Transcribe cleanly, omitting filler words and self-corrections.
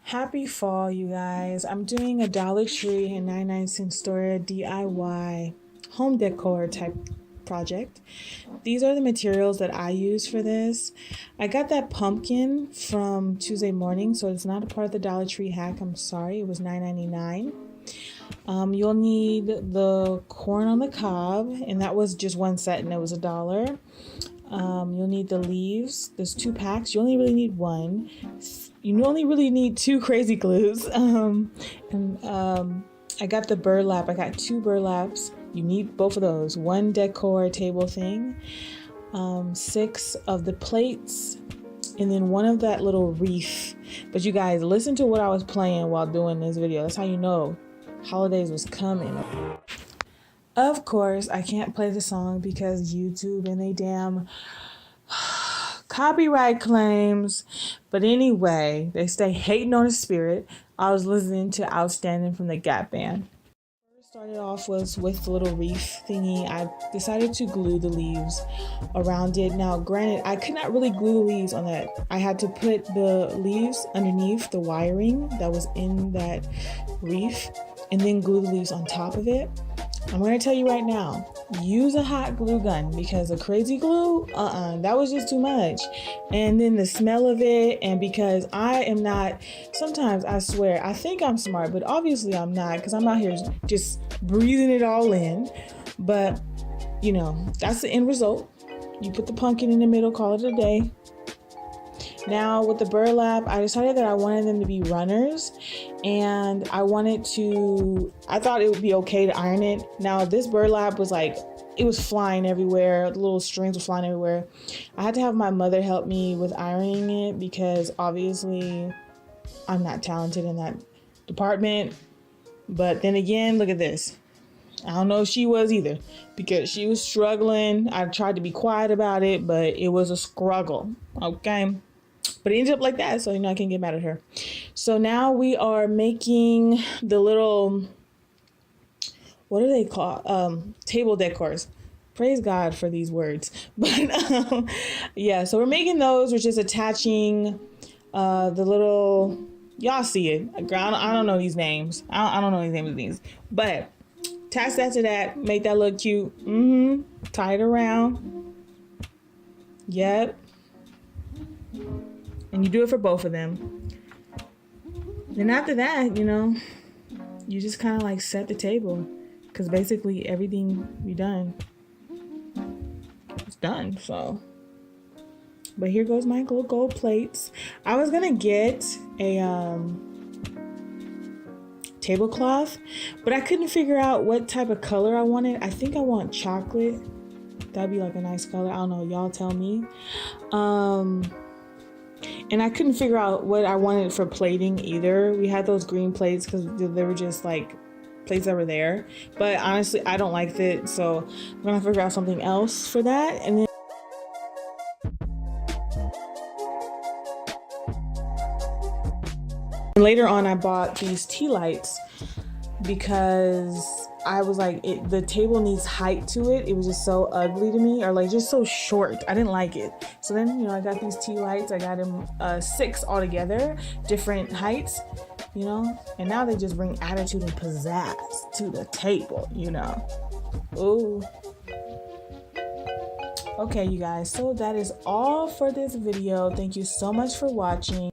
Happy fall, you guys. I'm doing a Dollar Tree and 99-cent store DIY home decor type project. These are the materials that I use for this. I got that pumpkin from Tuesday morning, so it's not a part of the Dollar Tree hack. I'm sorry, it was $9.99. You'll need the corn on the cob, and that was just one set and it was $1. You'll need the leaves. There's 2 packs. You only really need one. You only really need 2 crazy glues. I got the burlap. I got 2 burlaps. You need both of those. 1 decor table thing, 6 of the plates, and then 1 of that little wreath. But you guys, listen to what I was playing while doing this video. That's how you know holidays was coming. Of course, I can't play the song because YouTube and they damn copyright claims. But anyway, they stay hating on the spirit. I was listening to Outstanding from the Gap Band. First started off was with the little wreath thingy. I decided to glue the leaves around it. Now, granted, I could not really glue the leaves on that. I had to put the leaves underneath the wiring that was in that wreath and then glue the leaves on top of it. I'm going to tell you right now, use a hot glue gun because a crazy glue, that was just too much. And then the smell of it, and because I am not, sometimes I swear, I think I'm smart, but obviously I'm not because I'm out here just breathing it all in. But, you know, that's the end result. You put the pumpkin in the middle, call it a day. Now with the burlap, I decided that I wanted them to be runners, and I thought it would be okay to iron it. Now this burlap was like, it was flying everywhere. The little strings were flying everywhere. I had to have my mother help me with ironing it because obviously I'm not talented in that department. But then again, look at this. I don't know if she was either because she was struggling. I tried to be quiet about it, but it was a struggle, okay? But it ended up like that, so I can't get mad at her. So now we are making the little, what do they call? Table decors. Praise God for these words. But yeah, so we're making those. We're just attaching the little, y'all see it. I don't know these names. I don't know any names of these. But attach that to that. Make that look cute. Tie it around. Yep. And you do it for both of them. Then after that, you just kind of like set the table because basically everything you done is done. So, but here goes my little gold plates. I was gonna get a tablecloth, but I couldn't figure out what type of color I wanted. I think I want chocolate. That'd be like a nice color. I don't know. Y'all tell me. And I couldn't figure out what I wanted for plating either. We had those green plates because they were just like plates that were there. But honestly, I don't like it. So I'm going to figure out something else for that. And then later on, I bought these tea lights because I was like, the table needs height to it. It was just so ugly to me, or like just so short. I didn't like it. So then, I got these tea lights. I got them 6 altogether, different heights, and now they just bring attitude and pizzazz to the table, Ooh. Okay, you guys. So that is all for this video. Thank you so much for watching.